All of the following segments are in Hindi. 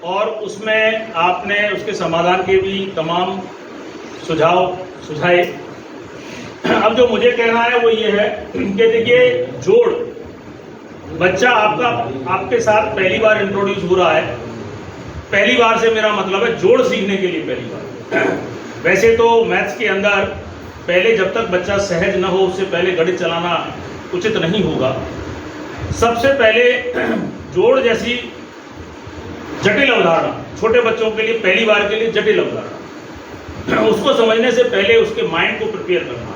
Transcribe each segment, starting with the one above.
और उसमें आपने उसके समाधान के भी तमाम सुझाव सुझाए। अब जो मुझे कहना है वो ये है कि देखिए, जोड़ बच्चा आपके साथ पहली बार इंट्रोड्यूस हो रहा है। पहली बार से मेरा मतलब है जोड़ सीखने के लिए पहली बार। वैसे तो मैथ्स के अंदर पहले जब तक बच्चा सहज न हो उससे पहले गणित चलाना उचित नहीं होगा। सबसे पहले जोड़ जैसी जटिल अवधारणा छोटे बच्चों के लिए, पहली बार के लिए जटिल अवधारणा, उसको समझने से पहले उसके माइंड को प्रिपेयर करना है।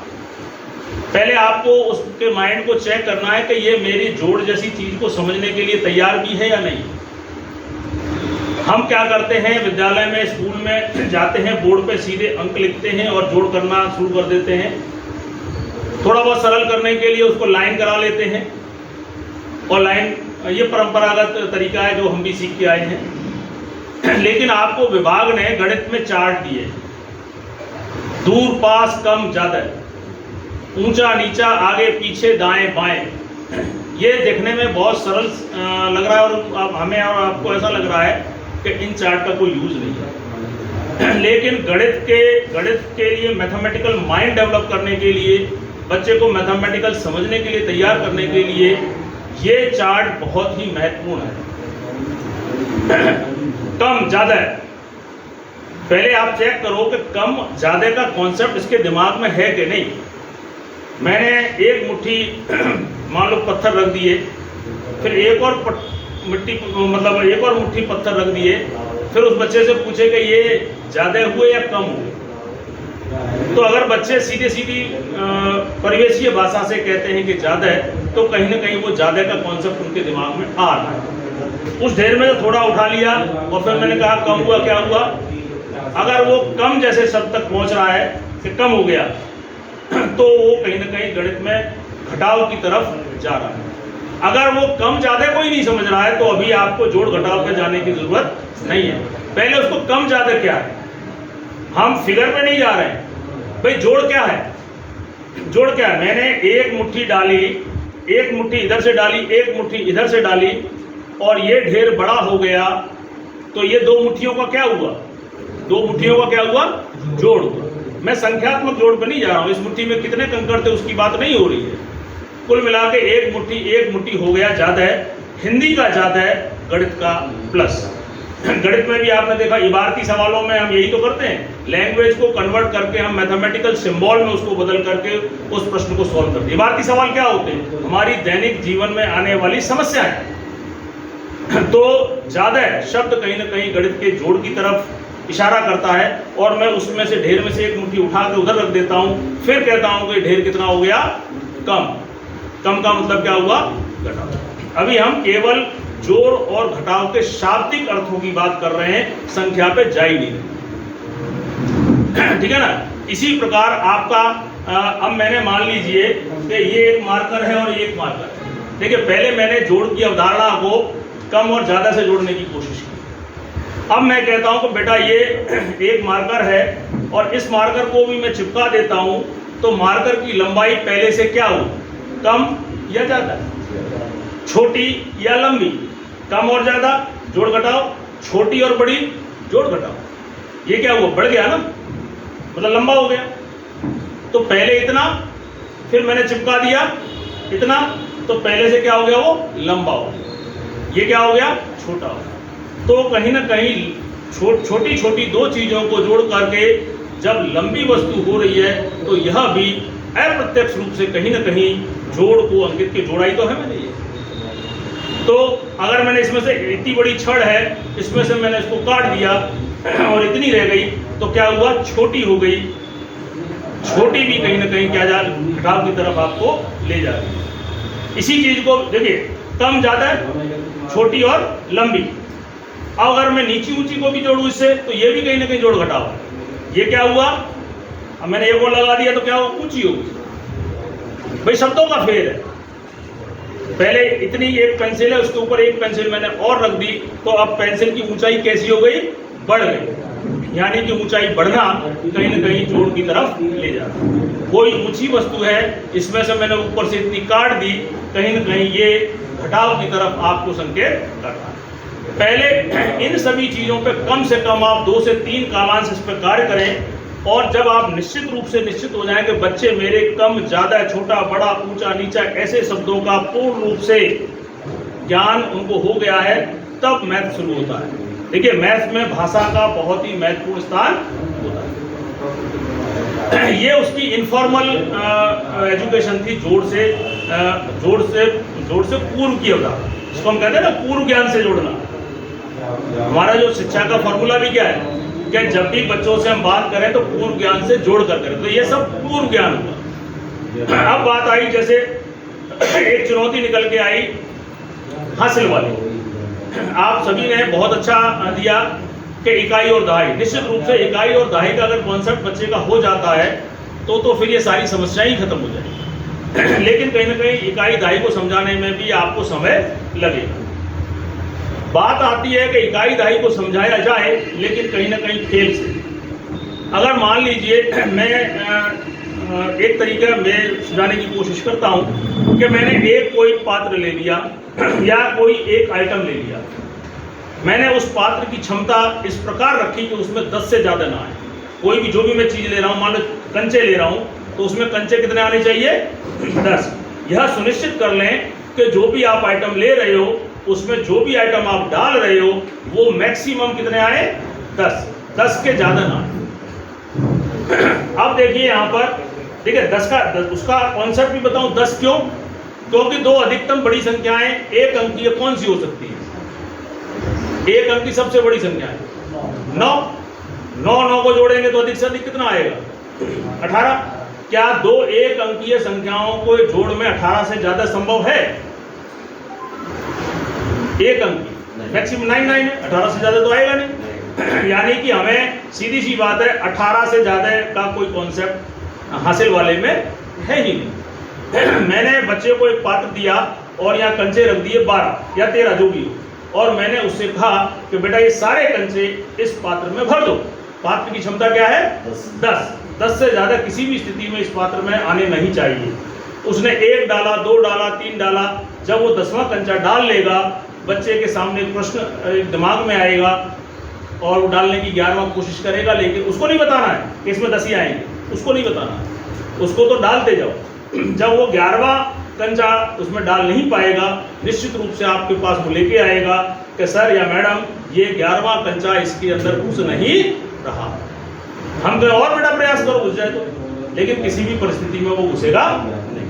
पहले आपको उसके माइंड को चेक करना है कि ये मेरी जोड़ जैसी चीज को समझने के लिए तैयार भी है या नहीं। हम क्या करते हैं, विद्यालय में, स्कूल में जाते हैं, बोर्ड पे सीधे अंक लिखते हैं और जोड़ करना शुरू कर देते हैं। थोड़ा बहुत सरल करने के लिए उसको लाइन करा लेते हैं, और लाइन ये परंपरागत तरीका है जो हम भी सीख के आए हैं। लेकिन आपको विभाग ने गणित में चार्ट दिए, दूर पास कम ज्यादा, ऊंचा नीचा आगे पीछे दाएं बाएं। ये देखने में बहुत सरल लग रहा है और हमें और आपको ऐसा लग रहा है कि इन चार्ट का कोई यूज नहीं है। लेकिन गणित के लिए, मैथमेटिकल माइंड डेवलप करने के लिए, बच्चे को मैथमेटिकल समझने के लिए तैयार करने के लिए ये चार्ट बहुत ही महत्वपूर्ण है। कम ज्यादा, पहले आप चेक करो कि कम ज्यादा का कॉन्सेप्ट इसके दिमाग में है कि नहीं। मैंने एक मुट्ठी मान लो पत्थर रख दिए, फिर एक और मुट्ठी पत्थर रख दिए, फिर उस बच्चे से पूछे कि ये ज्यादा हुए या कम हुए। तो अगर बच्चे सीधी परिवेशीय भाषा से कहते हैं कि ज्यादा है, तो कहीं ना कहीं वो ज्यादा का कॉन्सेप्ट उनके दिमाग में आ रहा है। उस ढेर में तो थोड़ा उठा लिया और फिर मैंने कहा कम हुआ, क्या हुआ। अगर वो कम जैसे शब्द तक पहुंच रहा है कि कम हो गया, तो वो कहीं ना कहीं गणित में घटाव की तरफ जा रहा है। अगर वो कम ज्यादा कोई नहीं समझ रहा है, तो अभी आपको जोड़ घटाव पे जाने की जरूरत नहीं है। पहले उसको कम ज्यादा क्या है, हम फिगर पे नहीं जा रहे हैं भाई। जोड़ क्या है, जोड़ क्या है। मैंने एक मुट्ठी डाली, एक मुट्ठी इधर से डाली, एक मुट्ठी इधर से डाली, और ये ढेर बड़ा हो गया, तो ये दो मुट्ठियों का क्या हुआ, दो मुट्ठियों का क्या हुआ, जोड़ हुआ। मैं संख्यात्मक जोड़ पे नहीं जा रहा हूं, इस मुट्ठी में कितने कंकड़ थे उसकी बात नहीं हो रही है। कुल मिला के एक मुट्ठी हो गया ज्यादा है। हिंदी का ज्यादा है, गणित का प्लस। गणित में भी आपने देखा, इबारती सवालों में हम यही तो करते हैं, लैंग्वेज को कन्वर्ट करके हम मैथमेटिकल सिंबल में उसको बदल करके उस प्रश्न को सॉल्व करते हैं। इबारती सवाल क्या होते हैं, हमारी दैनिक जीवन में आने वाली समस्याएं। तो ज्यादा शब्द कहीं ना कहीं गणित के जोड़ की तरफ इशारा करता है, और मैं उसमें से ढेर में से एक मुट्ठी उठा के उधर रख देता हूं, फिर कहता हूं कि ढेर कितना हो गया, कम। कम का मतलब क्या हुआ, घटाव। अभी हम केवल जोड़ और घटाव के शाब्दिक अर्थों की बात कर रहे हैं, संख्या पे जा ही नहीं, ठीक है ना। इसी प्रकार आपका अब मैंने मान लीजिए कि ये एक मार्कर है और ये एक मार्कर है। देखिए, पहले मैंने जोड़ की अवधारणा को कम और ज्यादा से जोड़ने की कोशिश की। अब मैं कहता हूं कि बेटा ये एक मार्कर है और इस मार्कर को भी मैं चिपका देता हूं, तो मार्कर की लंबाई पहले से क्या हो, कम या ज्यादा, छोटी या लंबी, कम और ज्यादा, जोड़ घटाव, छोटी और बड़ी, जोड़ घटाव। ये क्या हुआ, बढ़ गया ना, मतलब लंबा हो गया। तो पहले इतना, फिर मैंने चिपका दिया इतना, तो पहले से क्या हो गया, वो लंबा हो गया। ये क्या हो गया, छोटा हो गया। तो कहीं ना कहीं छोटी छोटी दो चीजों को जोड़ करके जब लंबी वस्तु हो रही है, तो यह भी अप्रत्यक्ष रूप से कहीं ना कहीं जोड़ को अंकित की जोड़ाई तो है मैंने ये। तो अगर मैंने इसमें से इतनी बड़ी छड़ है, इसमें से मैंने इसको काट दिया और इतनी रह गई, तो क्या हुआ, छोटी हो गई। छोटी भी कहीं ना कहीं क्या जा, घटाव की तरफ आपको ले जा रही है। इसी चीज को देखिए, कम ज्यादा, छोटी और लंबी। अब अगर मैं नीची ऊंची को भी जोड़ूं इससे, तो ये भी कहीं ना कहीं जोड़ घटाव है। ये क्या हुआ, अब मैंने एक और लगा दिया तो क्या हुआ, ऊंची होगी। भाई शब्दों का फेर है। पहले इतनी एक पेंसिल है, उसके ऊपर एक पेंसिल मैंने और रख दी, तो अब पेंसिल की ऊंचाई कैसी हो गई, बढ़ गई। यानी कि ऊंचाई बढ़ना कहीं ना कहीं जोड़ की तरफ ले जाना। कोई ऊंची वस्तु है, इसमें से मैंने ऊपर से इतनी काट दी, कहीं ना कहीं ये घटाव की तरफ आपको संकेत करता है। पहले इन सभी चीज़ों पे कम से कम आप 2 से 3 कालांश इस पर कार्य करें, और जब आप निश्चित रूप से निश्चित हो जाएं कि बच्चे मेरे कम ज़्यादा, छोटा बड़ा, ऊंचा नीचा ऐसे शब्दों का पूर्ण रूप से ज्ञान उनको हो गया है, तब मैथ शुरू होता है। देखिए, मैथ में भाषा का बहुत ही महत्वपूर्ण स्थान होता है। ये उसकी इनफॉर्मल एजुकेशन थी, जोड़ से पूर्व की अवधारणा, जिसको हम कहते हैं ना पूर्व ज्ञान से जोड़ना। हमारा जो शिक्षा का फॉर्मूला भी क्या है कि जब भी बच्चों से हम बात करें तो पूर्व ज्ञान से जोड़ कर करें, तो ये सब पूर्व ज्ञान हुआ। अब बात आई, जैसे एक चुनौती निकल के आई हासिल वाली, आप सभी ने बहुत अच्छा दिया कि इकाई और दहाई। निश्चित रूप से इकाई और दहाई का अगर कॉन्सेप्ट बच्चे का हो जाता है तो फिर ये सारी समस्याएं ही खत्म हो जाएगी। लेकिन कहीं ना कहीं इकाई दहाई को समझाने में भी आपको समय लगेगा। बात आती है कि इकाई दहाई को समझाया जाए, लेकिन कहीं ना कहीं खेल से। अगर मान लीजिए मैं एक तरीका मैं सुझाने की कोशिश करता हूँ कि मैंने एक कोई पात्र ले लिया या कोई एक आइटम ले लिया, मैंने उस पात्र की क्षमता इस प्रकार रखी कि उसमें 10 से ज़्यादा ना आए। कोई भी जो भी मैं चीज़ ले रहा हूँ, मान लो कंचे ले रहा हूँ, तो उसमें कंचे कितने आने चाहिए? 10। यह सुनिश्चित कर लें कि जो भी आप आइटम ले रहे हो उसमें जो भी आइटम आप डाल रहे हो वो मैक्सिमम कितने आए? 10 के ज़्यादा ना आए। अब देखिए यहाँ पर, देखिए 10 उसका कॉन्सेप्ट भी बताऊँ। 10 क्यों? क्योंकि दो अधिकतम बड़ी संख्याएं एक अंकीय कौन सी हो सकती है? एक अंक की सबसे बड़ी संख्या है 9। 9 को जोड़ेंगे तो अधिक से अधिक कितना आएगा? 18। क्या दो एक अंकीय संख्याओं को जोड़ में 18 से ज्यादा संभव है? एक अंकी मैक्सिमम 9 है, 18 से ज्यादा तो आएगा नहीं। यानी कि हमें सीधी सी बात है, 18 से ज्यादा का कोई कॉन्सेप्ट हासिल वाले में है ही नहीं। मैंने बच्चे को एक पात्र दिया और यहाँ कंचे रख दिए 12 या 13 जो भी हो, और मैंने उससे कहा कि बेटा ये सारे कंचे इस पात्र में भर दो। पात्र की क्षमता क्या है? 10 से ज़्यादा किसी भी स्थिति में इस पात्र में आने नहीं चाहिए। उसने 1 डाला, 2 डाला, 3 डाला। जब वो 10वां कंचा डाल लेगा, बच्चे के सामने प्रश्न दिमाग में आएगा और वो डालने की 11वां कोशिश करेगा, लेकिन उसको नहीं बताना है कि इसमें 10 ही आएंगे, उसको नहीं बताना, उसको तो डालते जाओ। जब वो 11वां कंचा उसमें डाल नहीं पाएगा, निश्चित रूप से आपके पास वो लेके आएगा कि सर या मैडम ये 11वां कंचा इसके अंदर घुस नहीं रहा। हम कहें और बेटा प्रयास करो घुस जाए तो, लेकिन किसी भी परिस्थिति में वो घुसेगा नहीं।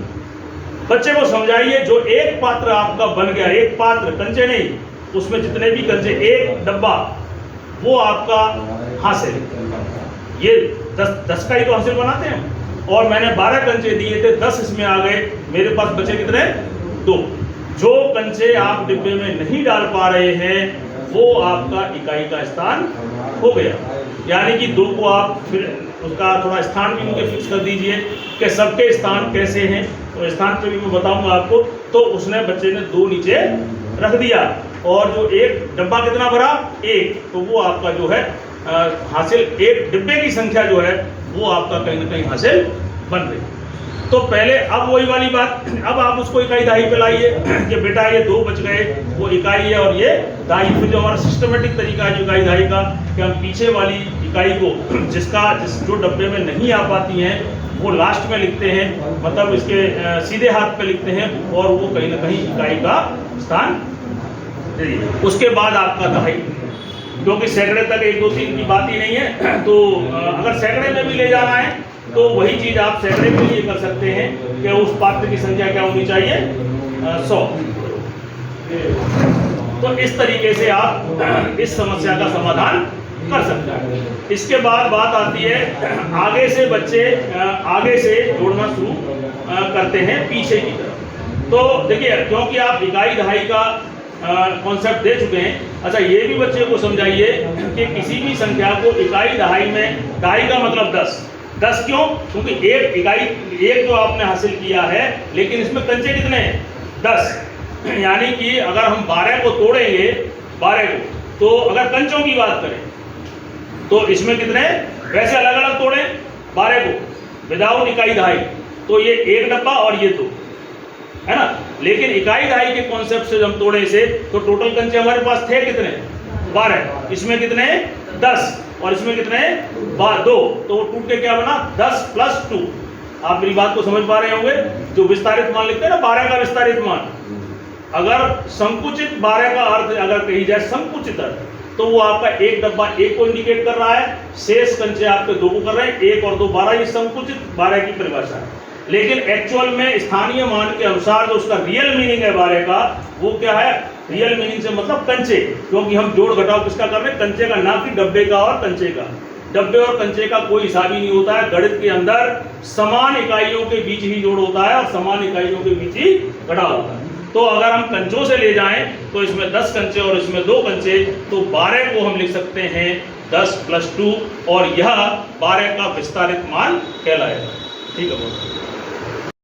बच्चे को समझाइए जो एक पात्र आपका बन गया, एक पात्र, कंचे नहीं, उसमें जितने भी कंचे, एक डब्बा, वो आपका हासिल। ये 10 का ही तो हासिल बनाते हैं। और मैंने 12 कंचे दिए थे, 10 इसमें आ गए, मेरे पास बचे कितने? 2। जो कंचे आप डिब्बे में नहीं डाल पा रहे हैं वो आपका इकाई का स्थान हो गया। यानी कि 2 को आप फिर उसका थोड़ा स्थान भी उनके फिक्स कर दीजिए कि सबके स्थान कैसे हैं, तो स्थान पे भी मैं बताऊंगा आपको। तो उसने बच्चे ने 2 नीचे रख दिया, और जो एक डब्बा कितना भरा? 1। तो वो आपका जो है हासिल, एक डिब्बे की संख्या जो है वो आपका कहीं ना कहीं हासिल बन रही। तो पहले, अब वही वाली बात, अब आप उसको इकाई दहाई पे लाइए कि बेटा ये 2 बच गए, वो इकाई है और ये दहाई। फिर जो हमारा सिस्टमेटिक तरीका है इकाई दहाई का, कि हम पीछे वाली इकाई को जो डब्बे में नहीं आ पाती हैं वो लास्ट में लिखते हैं, मतलब इसके सीधे हाथ पे लिखते हैं, और वो कहीं ना कहीं इकाई का स्थान दे दीजिए। उसके बाद आपका दहाई, क्योंकि सैकड़े तक 1, 2, 3 की बात ही नहीं है, तो अगर सैकड़े में भी ले जाना है तो वही चीज़ आप सैकड़े के लिए कर सकते हैं कि उस पात्र की संख्या क्या होनी चाहिए? 100। तो इस तरीके से आप इस समस्या का समाधान कर सकते हैं। इसके बाद बात आती है, आगे से बच्चे आगे से जोड़ना शुरू करते हैं पीछे की तरफ। तो देखिए, क्योंकि आप इकाई दहाई का कॉन्सेप्ट दे चुके हैं, अच्छा ये भी बच्चे को समझाइए कि किसी भी संख्या को इकाई दहाई में, दहाई का मतलब 10 क्यों? क्योंकि एक इकाई, एक जो आपने हासिल किया है, लेकिन इसमें कंचे कितने हैं? 10। यानी कि अगर हम 12 को तोड़ेंगे, 12 को, तो अगर कंचों की बात करें तो इसमें कितने? वैसे अलग अलग तोड़ें 12 को विदाउट इकाई दहाई, तो ये 1 डब्बा और ये 2 है ना। लेकिन इकाई दहाई के कॉन्सेप्ट से हम तोड़े इसे तो टोटल कंचे हमारे पास थे कितने, 12, इसमें कितने 10 और इसमें कितने 2, तो वो टूट के क्या बना 10 + 2। आप मेरी बात को समझ पा रहे होंगे। जो विस्तारित मान लिखते हैं ना 12 का विस्तारित मान, अगर संकुचित 12 का अर्थ अगर कही जाए संकुचित अर्थ, तो वो आपका एक डब्बा 1 को इंडिकेट कर रहा है, शेष कंचे आपके 2 को कर रहे हैं, 1 और 2 12, ये संकुचित 12 की परिभाषा है। लेकिन एक्चुअल में स्थानीय मान के अनुसार जो उसका रियल मीनिंग है 12 का, वो क्या है, रियल मीनिंग से मतलब कंचे, क्योंकि हम जोड़ घटाव किसका कर रहे हैं, कंचे का, ना कि डब्बे का और कंचे का। डब्बे और कंचे का कोई हिसाब ही नहीं होता है। गणित के अंदर समान इकाइयों के बीच ही जोड़ होता है और समान इकाइयों के बीच ही घटाव होता है। तो अगर हम कंचों से ले जाएं तो इसमें 10 कंचे और इसमें 2 कंचे, तो 12 को हम लिख सकते हैं 10 + 2 और यह 12 का विस्तारित मान कहलाएगा। ठीक है।